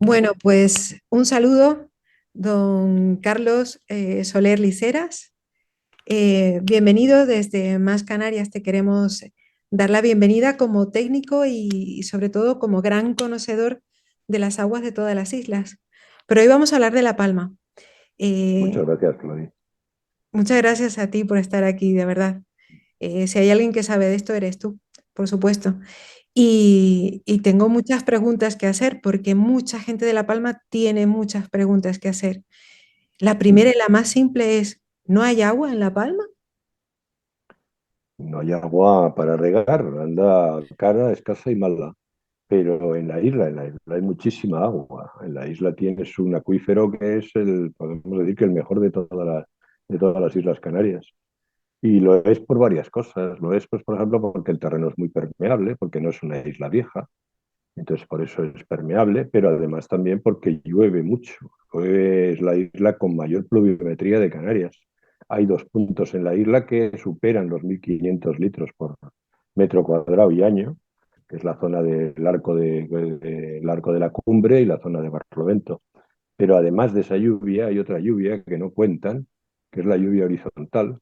Bueno, pues un saludo, don Carlos Soler Liceras. Bienvenido desde Más Canarias. Te queremos dar la bienvenida como técnico y sobre todo como gran conocedor de las aguas de todas las islas. Pero hoy vamos a hablar de La Palma. Muchas Eh, gracias, Claudia. Muchas gracias a ti por estar aquí, de verdad. Si hay alguien que sabe de esto, eres tú, por supuesto. Y tengo muchas preguntas que hacer porque mucha gente de La Palma tiene muchas preguntas que hacer. La primera y la más simple es, ¿no hay agua en La Palma? No hay agua para regar, anda cara, escasa y mala. Pero en la isla hay muchísima agua. En la isla tienes un acuífero que es podemos decir que el mejor de todas las Islas Canarias. Y lo es por varias cosas. Lo es, pues, por ejemplo, porque el terreno es muy permeable, porque no es una isla vieja. Entonces, por eso es permeable, pero además también porque llueve mucho. Es la isla con mayor pluviometría de Canarias. Hay dos puntos en la isla que superan los 1.500 litros por metro cuadrado y año, que es la zona del Arco de la Cumbre y la zona de Barlovento. Pero además de esa lluvia, hay otra lluvia que no cuentan, que es la lluvia horizontal.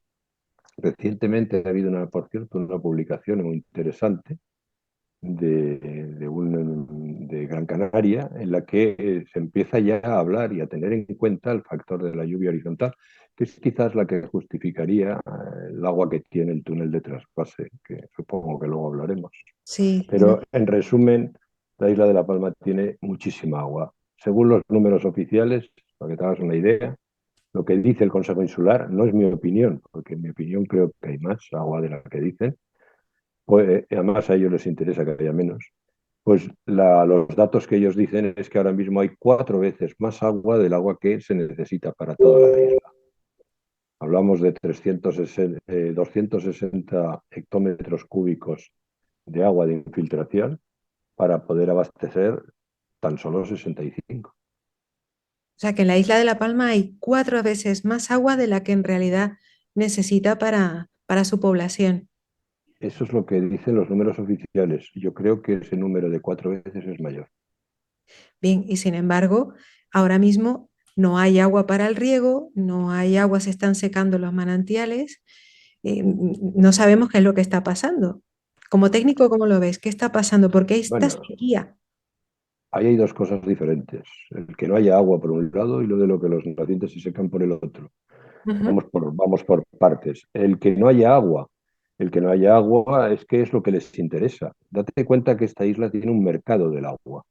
Recientemente ha habido, por cierto, una publicación muy interesante de Gran Canaria, en la que se empieza ya a hablar y a tener en cuenta el factor de la lluvia horizontal, que es quizás la que justificaría el agua que tiene el túnel de trasvase, que supongo que luego hablaremos. Sí, Pero en resumen, la isla de La Palma tiene muchísima agua. Según los números oficiales, para que te hagas una idea, lo que dice el Consejo Insular no es mi opinión, porque en mi opinión creo que hay más agua de la que dicen, pues, además a ellos les interesa que haya menos. Pues los datos que ellos dicen es que ahora mismo hay 4 veces más agua del agua que se necesita para toda la isla. Hablamos de 260 hectómetros cúbicos de agua de infiltración para poder abastecer tan solo 65. o sea que en la isla de La Palma hay 4 veces más agua de la que en realidad necesita para su población. Eso es lo que dicen los números oficiales. Yo creo que ese número de 4 veces es mayor. Bien, y sin embargo, ahora mismo no hay agua para el riego, no hay agua, se están secando los manantiales, no sabemos qué es lo que está pasando. Como técnico, ¿cómo lo ves? ¿Qué está pasando? ¿Por qué hay esta Bueno, sequía? ahí hay dos cosas diferentes. El que no haya agua por un lado y lo de lo que los nacientes se secan por el otro. Ujú. Vamos por partes. El que no haya agua es que es lo que les interesa. Date cuenta que esta isla tiene un mercado del agua.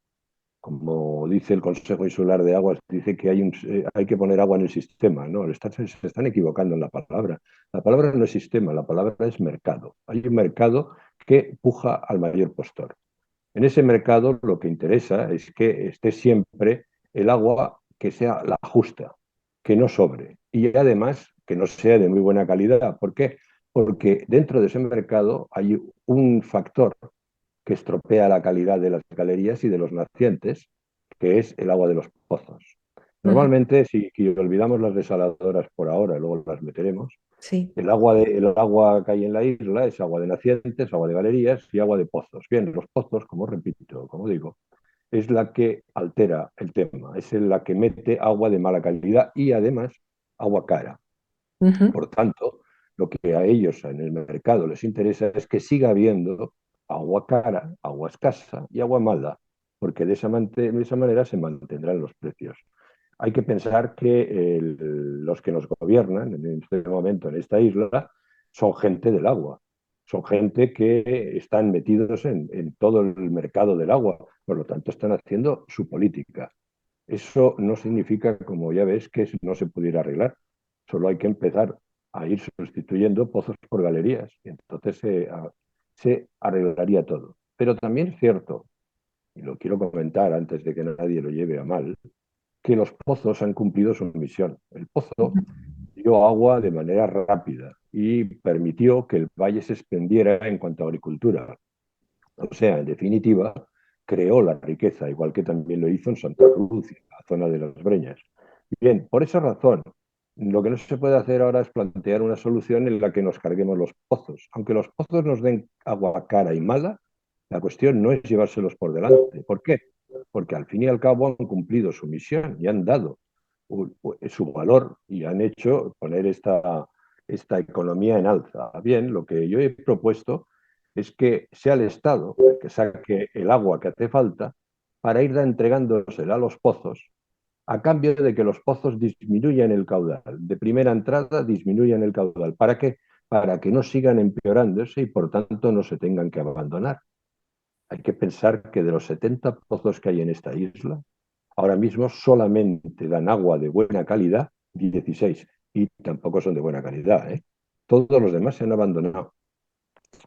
Como dice el Consejo Insular de Aguas, dice que hay que poner agua en el sistema. No, se están equivocando en la palabra. La palabra no es sistema, la palabra es mercado. Hay un mercado que puja al mayor postor. En ese mercado lo que interesa es que esté siempre el agua que sea la justa, que no sobre y además que no sea de muy buena calidad. ¿Por qué? Porque dentro de ese mercado hay un factor que estropea la calidad de las galerías y de los nacientes, que es el agua de los pozos. Ujú. Normalmente, si olvidamos las desaladoras por ahora, luego las meteremos, Sí. el agua que hay en la isla es agua de nacientes, agua de galerías y agua de pozos. Bien, los pozos, como repito, como digo, es la que altera el tema, es la que mete agua de mala calidad y además agua cara. Ujú. Por tanto, lo que a ellos en el mercado les interesa es que siga habiendo agua cara, agua escasa y agua mala, porque de esa manera se mantendrán los precios. Hay que pensar que los que nos gobiernan en este momento en esta isla son gente del agua, son gente que están metidos en todo el mercado del agua, por lo tanto están haciendo su política. Eso no significa, como ya ves, que no se pudiera arreglar. Solo hay que empezar a ir sustituyendo pozos por galerías y entonces se arreglaría todo. Pero también es cierto, y lo quiero comentar antes de que nadie lo lleve a mal, que los pozos han cumplido su misión. El pozo Ujú. dio agua de manera rápida y permitió que el valle se extendiera en cuanto a agricultura. O sea, en definitiva, creó la riqueza, igual que también lo hizo en Santa Cruz, en la zona de las Breñas. Bien, por esa razón, lo que no se puede hacer ahora es plantear una solución en la que nos carguemos los pozos. Aunque los pozos nos den agua cara y mala, la cuestión no es llevárselos por delante. ¿Por qué? porque al fin y al cabo han cumplido su misión y han dado su valor y han hecho poner esta economía en alza. Bien, lo que yo he propuesto es que sea el Estado el que saque el agua que hace falta para ir entregándosela a los pozos a cambio de que los pozos disminuyan el caudal. De primera entrada disminuyan el caudal. ¿Para qué? Para que no sigan empeorándose y por tanto no se tengan que abandonar. Hay que pensar que de los 70 pozos que hay en esta isla, ahora mismo solamente dan agua de buena calidad 16 y tampoco son de buena calidad, ¿eh? Todos los demás se han abandonado.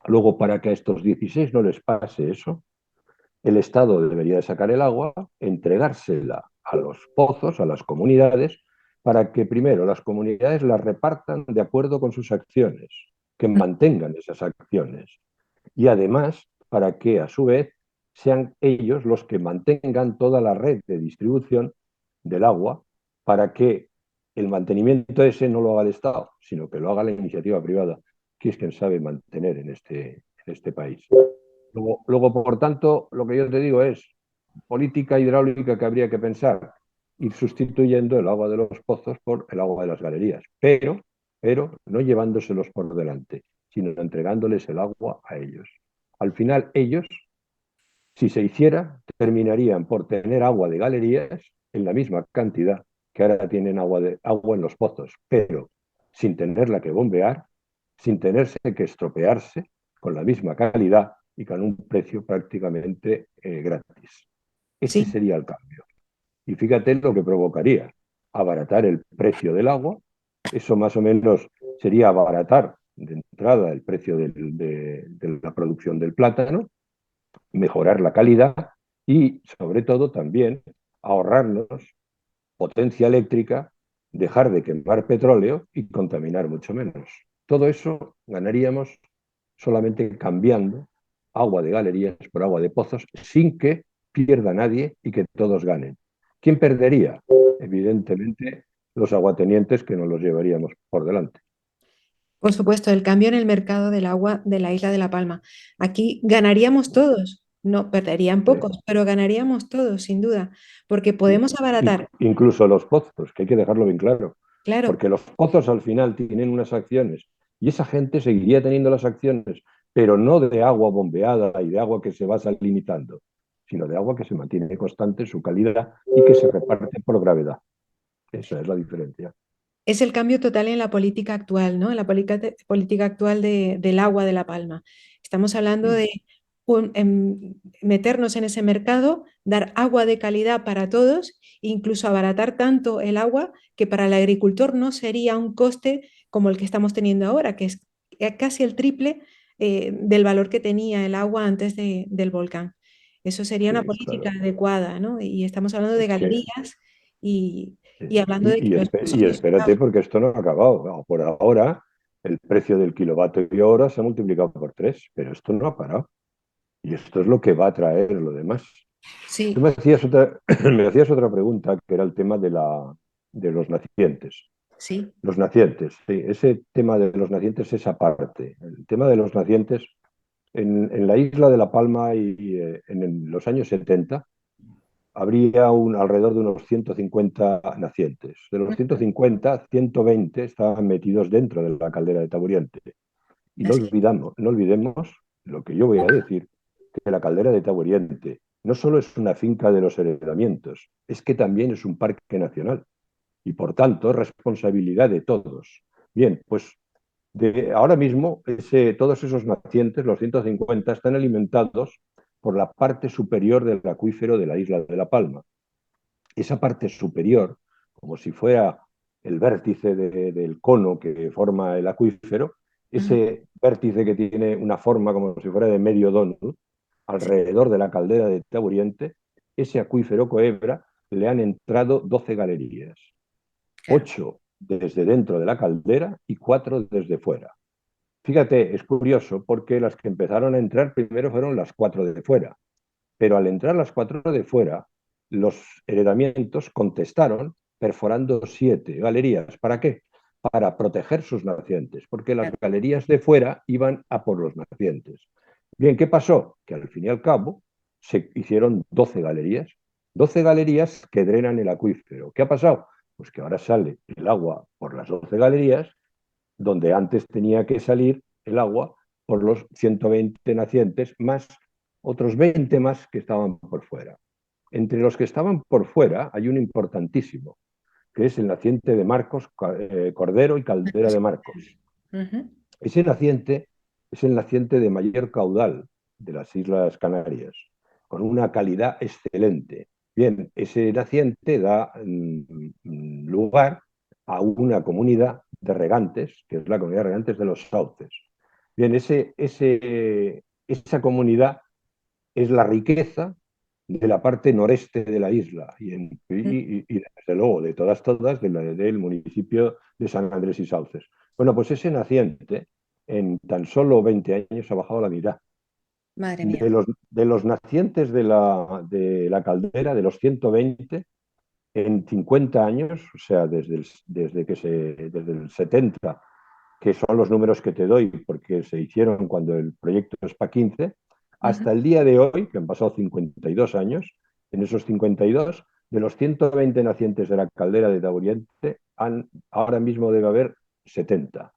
Luego, para que a estos 16 no les pase eso, el Estado debería de sacar el agua, entregársela a los pozos, a las comunidades, para que primero las comunidades la repartan de acuerdo con sus acciones, que mantengan esas acciones. Y además, para que a su vez sean ellos los que mantengan toda la red de distribución del agua, para que el mantenimiento ese no lo haga el Estado, sino que lo haga la iniciativa privada, que es quien sabe mantener en este país. Luego, por tanto, lo que yo te digo es política hidráulica que habría que pensar, ir sustituyendo el agua de los pozos por el agua de las galerías, pero no llevándoselos por delante, sino entregándoles el agua a ellos. Al final, ellos, si se hiciera, terminarían por tener agua de galerías en la misma cantidad que ahora tienen agua en los pozos, pero sin tenerla que bombear, sin tenerse que estropearse, con la misma calidad y con un precio prácticamente gratis. Ese Sí, sería el cambio. Y fíjate lo que provocaría: abaratar el precio del agua. Eso más o menos sería abaratar de entrada el precio de la producción del plátano, mejorar la calidad y, sobre todo, también ahorrarnos potencia eléctrica, dejar de quemar petróleo y contaminar mucho menos. Todo eso ganaríamos solamente cambiando agua de galerías por agua de pozos sin que pierda nadie y que todos ganen. ¿Quién perdería? Evidentemente los aguatenientes, que nos los llevaríamos por delante. por supuesto, el cambio en el mercado del agua de la isla de La Palma. Aquí ganaríamos todos, no perderían ¿Eh? pocos, pero ganaríamos todos, sin duda, porque podemos abaratar, Incluso los pozos, que hay que dejarlo bien claro, claro. porque los pozos al final tienen unas acciones y esa gente seguiría teniendo las acciones, pero no de agua bombeada y de agua que se va salinizando, sino de agua que se mantiene constante su calidad y que se reparte por gravedad. Esa es la diferencia. Es el cambio total en la política actual, ¿no? En la política actual del agua de La Palma. Estamos hablando Mm. de meternos en ese mercado, dar agua de calidad para todos, incluso abaratar tanto el agua que para el agricultor no sería un coste como el que estamos teniendo ahora, que es casi el triple del valor que tenía el agua antes del volcán. Eso sería Sí, una política claro. adecuada, ¿no? Y estamos hablando de Es que galerías y hablando de que los y pozos... espérate, porque esto no ha acabado. No, por ahora, el precio del kilovatio hora se ha multiplicado por 3, pero esto no ha parado. Y esto es lo que va a traer lo demás. Tú Sí, me hacías otra pregunta, que era el tema de los nacientes. sí. Los nacientes, sí, ese tema de los nacientes es aparte. El tema de los nacientes, en la isla de La Palma y en los años 70 habría alrededor de unos 150 nacientes. De los Ujú. 150, 120 estaban metidos dentro de la caldera de Taburiente. Y Así. no olvidemos lo que yo voy a decir, que la caldera de Taburiente no solo es una finca de los heredamientos, es que también es un parque nacional y por tanto es responsabilidad de todos. Bien, pues ahora mismo todos esos nacientes, los 150, están alimentados por la parte superior del acuífero de la isla de La Palma. Esa parte superior, como si fuera el vértice del cono que forma el acuífero, Ujú. ese vértice que tiene una forma como si fuera de medio donut, Sí, alrededor de la caldera de Taburiente, ese acuífero Coebra le han entrado 12 galerías, claro. 8 desde dentro de la caldera y 4 desde fuera. Fíjate, es curioso porque las que empezaron a entrar primero fueron las 4 de fuera, pero al entrar las 4 de fuera, los heredamientos contestaron perforando 7 galerías. ¿Para qué? Para proteger sus nacientes, porque las Claro. galerías de fuera iban a por los nacientes. Bien, ¿qué pasó? Que al fin y al cabo se hicieron 12 galerías. 12 galerías que drenan el acuífero. ¿Qué ha pasado? Pues que ahora sale el agua por las 12 galerías, donde antes tenía que salir el agua por los 120 nacientes, más otros 20 más que estaban por fuera. Entre los que estaban por fuera hay un importantísimo, que es el naciente de Marcos, Cordero y Caldera de Marcos. Ujú. Ese naciente es el naciente de mayor caudal de las Islas Canarias, con una calidad excelente. Bien, ese naciente da lugar a una comunidad de regantes, que es la comunidad de regantes de los sauces. Bien, esa comunidad es la riqueza de la parte noreste de la isla y desde luego de todas del municipio de San Andrés y Sauces. Bueno, pues ese naciente en tan solo 20 años ha bajado la mitad. Madre mía. De los nacientes de la caldera, de los 120, en 50 años, o sea, desde el 70, que son los números que te doy porque se hicieron cuando el proyecto es para 15, Ujú. hasta el día de hoy, que han pasado 52 años, en esos 52, de los 120 nacientes de la caldera de Taburiente, ahora mismo debe haber 70.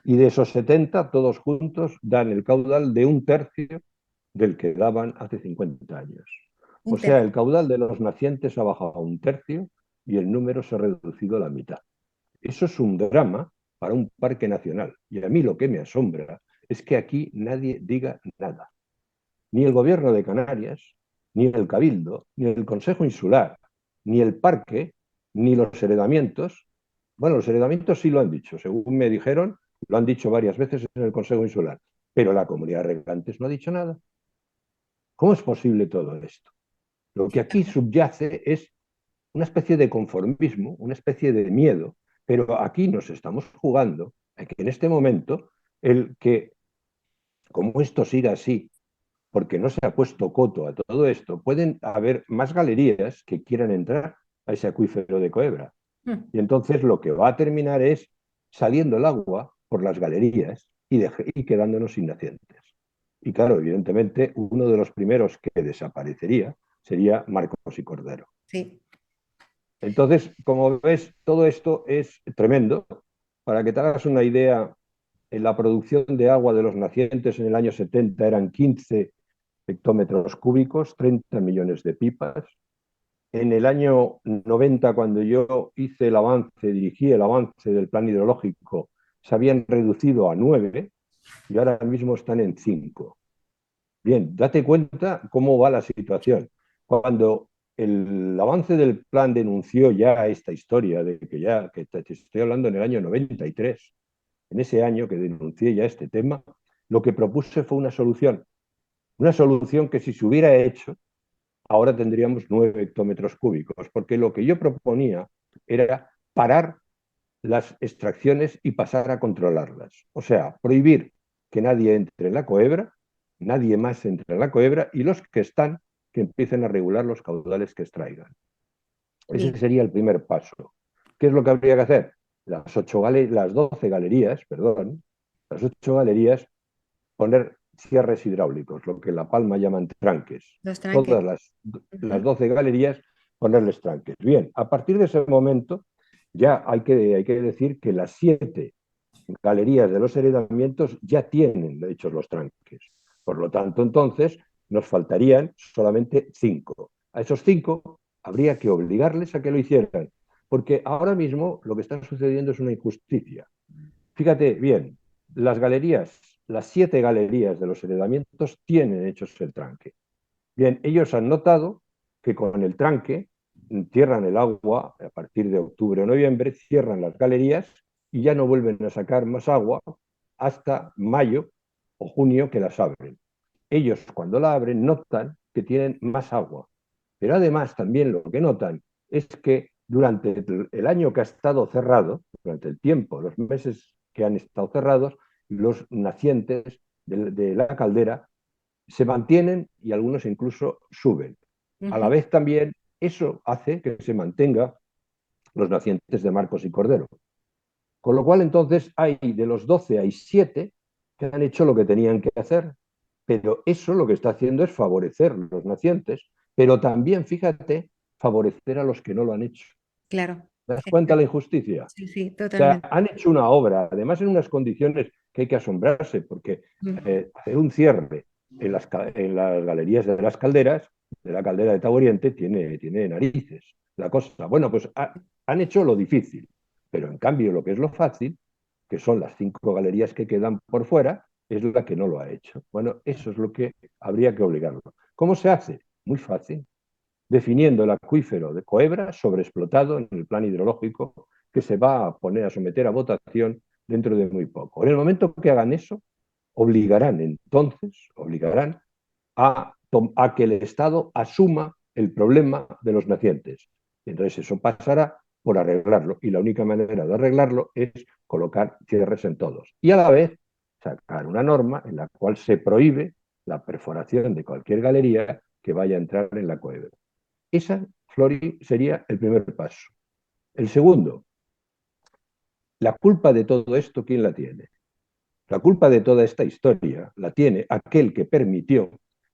Y de esos 70, todos juntos dan el caudal de un tercio del que daban hace 50 años. O Un sea, tercio. el caudal de los nacientes ha bajado a un tercio y el número se ha reducido a la mitad. Eso es un drama para un parque nacional. Y a mí lo que me asombra es que aquí nadie diga nada. Ni el gobierno de Canarias, ni el Cabildo, ni el Consejo Insular, ni el parque, ni los heredamientos. Bueno, los heredamientos sí lo han dicho, según me dijeron, lo han dicho varias veces en el Consejo Insular, pero la comunidad de regantes no ha dicho nada. ¿Cómo es posible todo esto? Lo que aquí subyace es una especie de conformismo, una especie de miedo, pero aquí nos estamos jugando a que en este momento, el que, como esto siga así, porque no se ha puesto coto a todo esto, pueden haber más galerías que quieran entrar a ese acuífero de Coebra. Mm. Y entonces lo que va a terminar es saliendo el agua por las galerías y quedándonos sin nacientes. Y claro, evidentemente, uno de los primeros que desaparecería sería Marcos y Cordero. Sí. Entonces, como ves, todo esto es tremendo. Para que te hagas una idea, en la producción de agua de los nacientes en el año 70 eran 15 hectómetros cúbicos, 30 millones de pipas. En el año 90, cuando yo hice el avance, dirigí el avance del plan hidrológico, se habían reducido a 9 y ahora mismo están en 5. Bien, date cuenta cómo va la situación. Cuando el avance del plan denunció ya esta historia de que te estoy hablando en el año 93, en ese año que denuncié ya este tema, lo que propuse fue una solución que si se hubiera hecho, ahora tendríamos 9 hectómetros cúbicos, porque lo que yo proponía era parar las extracciones y pasar a controlarlas. O sea, prohibir que nadie entre en la coebra, nadie más entre en la coebra y los que están, que empiecen a regular los caudales que extraigan. Ese Bien. sería el primer paso. ¿Qué es lo que habría que hacer? Las 12 galerías, perdón, las 8 galerías, poner cierres hidráulicos, lo que en La Palma llaman tranques. Los tranques. Todas las Ujú. 12 galerías, ponerles tranques. Bien, a partir de ese momento ya hay que decir que las 7 galerías de los heredamientos ya tienen hechos los tranques. Por lo tanto, entonces, nos faltarían solamente 5. A esos 5 habría que obligarles a que lo hicieran, porque ahora mismo lo que está sucediendo es una injusticia. Fíjate bien, las 7 galerías de los heredamientos tienen hechos el tranque. Bien, ellos han notado que con el tranque cierran el agua a partir de octubre o noviembre, cierran las galerías y ya no vuelven a sacar más agua hasta mayo o junio que las abren. Ellos cuando la abren notan que tienen más agua, pero además también lo que notan es que durante el año que ha estado cerrado, durante el tiempo, los meses que han estado cerrados, los nacientes de la caldera se mantienen y algunos incluso suben. A la Ujú. vez también eso hace que se mantenga los nacientes de Marcos y Cordero. Con lo cual entonces hay de los 12 hay 7 que han hecho lo que tenían que hacer. Pero eso lo que está haciendo es favorecer los nacientes, pero también, fíjate, favorecer a los que no lo han hecho. Claro, ¿Te das cuenta exacto. la injusticia? Sí, sí, O sea, totalmente. han hecho una obra, además en unas condiciones que hay que asombrarse, porque Mm. hacer un cierre en las galerías de las calderas, de la caldera de Taborriente, tiene narices. La cosa, bueno, pues han hecho lo difícil, pero en cambio lo que es lo fácil, que son las 5 galerías que quedan por fuera, es la que no lo ha hecho. Bueno, eso es lo que habría que obligarlo. ¿Cómo se hace? Muy fácil, definiendo el acuífero de Coebra sobreexplotado en el plan hidrológico que se va a poner a someter a votación dentro de muy poco. En el momento que hagan eso, obligarán a que el Estado asuma el problema de los nacientes. Y entonces eso pasará por arreglarlo. Y la única manera de arreglarlo es colocar cierres en todos. Y a la vez sacar una norma en la cual se prohíbe la perforación de cualquier galería que vaya a entrar en la cueva. Esa, Flori, sería el primer paso. El segundo, la culpa de todo esto, ¿quién la tiene? La culpa de toda esta historia la tiene aquel que permitió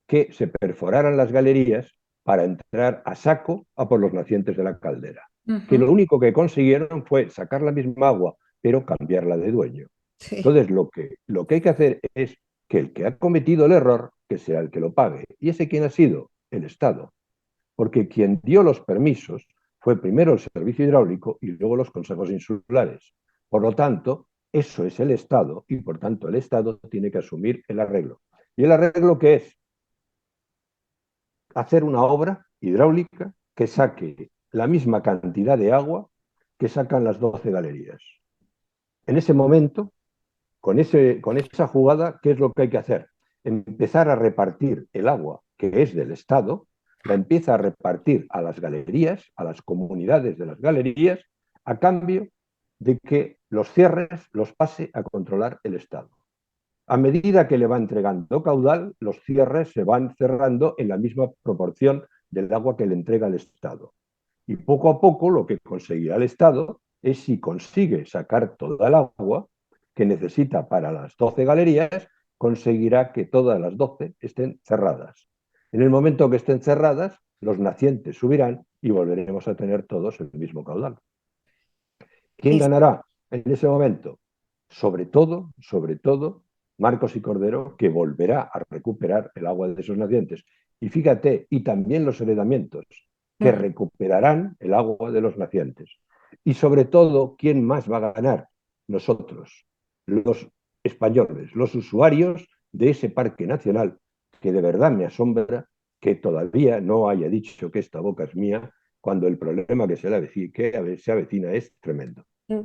que se perforaran las galerías para entrar a saco a por los nacientes de la caldera. Que Ujú. lo único que consiguieron fue sacar la misma agua, pero cambiarla de dueño. Sí. Entonces, lo que hay que hacer es que el que ha cometido el error, que sea el que lo pague. ¿Y ese quién ha sido? El Estado. Porque quien dio los permisos fue primero el servicio hidráulico y luego los consejos insulares. Por lo tanto, eso es el Estado y por tanto el Estado tiene que asumir el arreglo. ¿Y el arreglo qué es? Hacer una obra hidráulica que saque la misma cantidad de agua que sacan las 12 galerías. En ese momento, con esa jugada, ¿qué es lo que hay que hacer? Empezar a repartir el agua que es del Estado, la empieza a repartir a las galerías, a las comunidades de las galerías, a cambio de que los cierres los pase a controlar el Estado. A medida que le va entregando caudal, los cierres se van cerrando en la misma proporción del agua que le entrega el Estado. Y poco a poco lo que conseguirá el Estado es, si consigue sacar toda el agua que necesita para las 12 galerías, conseguirá que todas las 12 estén cerradas. En el momento que estén cerradas, los nacientes subirán y volveremos a tener todos el mismo caudal. ¿Quién Es- ganará en ese momento? Sobre todo, Marcos y Cordero, que volverá a recuperar el agua de esos nacientes. Y fíjate, y también los heredamientos, que Ujú. recuperarán el agua de los nacientes. Y sobre todo, ¿quién más va a ganar? Nosotros, los españoles, los usuarios de ese parque nacional, que de verdad me asombra que todavía no haya dicho que esta boca es mía, cuando el problema que se avecina es tremendo. Mm.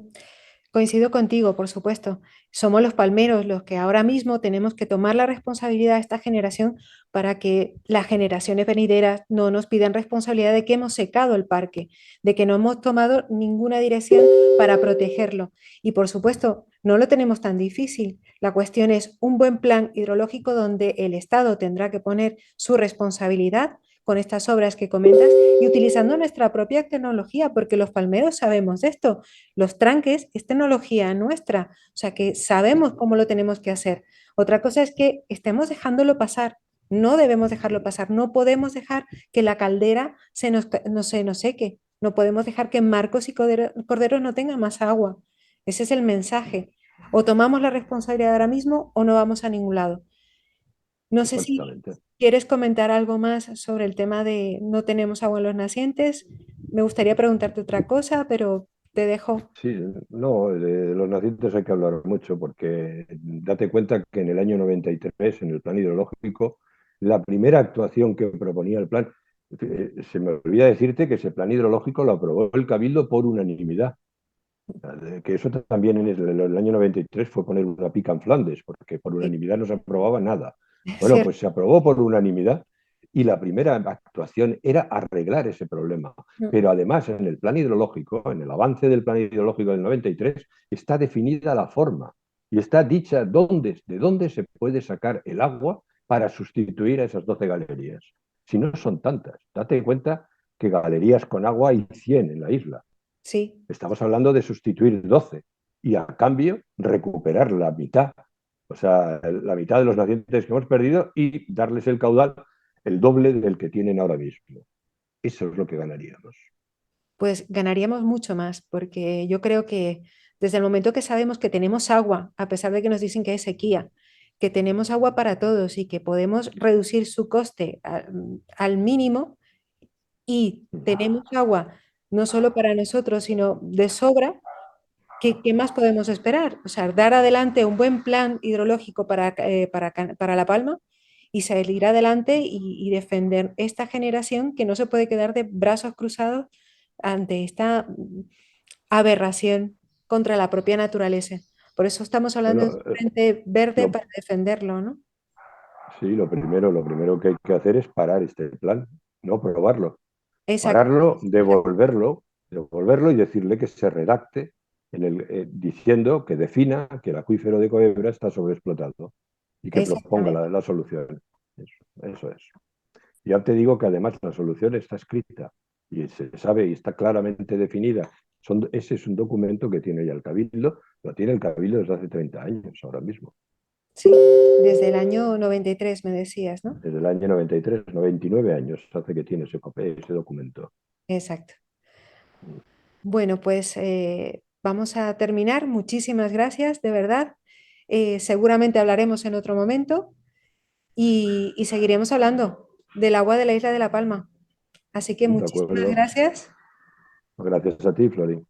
Coincido contigo, por supuesto. Somos los palmeros los que ahora mismo tenemos que tomar la responsabilidad de esta generación para que las generaciones venideras no nos pidan responsabilidad de que hemos secado el parque, de que no hemos tomado ninguna dirección para protegerlo. Y por supuesto, no lo tenemos tan difícil. La cuestión es un buen plan hidrológico donde el Estado tendrá que poner su responsabilidad con estas obras que comentas y utilizando nuestra propia tecnología, porque los palmeros sabemos de esto. Los tranques es tecnología nuestra, o sea que sabemos cómo lo tenemos que hacer. Otra cosa es que estemos dejándolo pasar. No debemos dejarlo pasar. No podemos dejar que la caldera se nos seque. No podemos dejar que Marcos y Corderos no tengan más agua. Ese es el mensaje. O tomamos la responsabilidad ahora mismo o no vamos a ningún lado. No sé si Exactamente. quieres comentar algo más sobre el tema de no tenemos agua en los nacientes. Me gustaría preguntarte otra cosa, pero te dejo. Sí, no, de los nacientes hay que hablar mucho porque date cuenta que en el año 93, en el plan hidrológico, la primera actuación que proponía el plan, se me olvida decirte que ese plan hidrológico lo aprobó el Cabildo por unanimidad. Que eso también en el año 93 fue poner una pica en Flandes, porque por Sí, unanimidad no se aprobaba nada. es Bueno, cierto. pues se aprobó por unanimidad y la primera actuación era arreglar ese problema. Mm. Pero además, en el plan hidrológico, en el avance del plan hidrológico del 93, está definida la forma y está dicha de dónde se puede sacar el agua para sustituir a esas 12 galerías. Si no son tantas, date cuenta que galerías con agua hay 100 en la isla. Sí, Estamos hablando de sustituir 12 y a cambio recuperar la mitad. O sea, la mitad de los nacientes que hemos perdido y darles el caudal el doble del que tienen ahora mismo. Eso es lo que ganaríamos. Pues ganaríamos mucho más, porque yo creo que desde el momento que sabemos que tenemos agua, a pesar de que nos dicen que es sequía, que tenemos agua para todos y que podemos reducir su coste al mínimo y tenemos agua no solo para nosotros, sino de sobra, ¿qué más podemos esperar? O sea, dar adelante un buen plan hidrológico para La Palma y salir adelante y defender esta generación que no se puede quedar de brazos cruzados ante esta aberración contra la propia naturaleza. Por eso estamos hablando de un Bueno, frente verde lo, para defenderlo, ¿no? sí, lo primero que hay que hacer es parar este plan, no probarlo. Exacto. Pararlo, devolverlo y decirle que se redacte diciendo que defina que el acuífero de Coebra está sobreexplotado y que proponga Exactamente. la solución. Eso es. Ya te digo que además la solución está escrita y se sabe y está claramente definida. Ese es un documento que tiene ya el Cabildo, lo tiene el Cabildo desde hace 30 años ahora mismo, Sí, desde el año 93 me decías, ¿no? desde el año 93, 99 años hace que tiene ese papel, ese documento. Exacto. Bueno, pues vamos a terminar. Muchísimas gracias, de verdad. Seguramente hablaremos en otro momento y seguiremos hablando del agua de la isla de La Palma. Así que De muchísimas acuerdo. gracias Gracias a ti, Florín.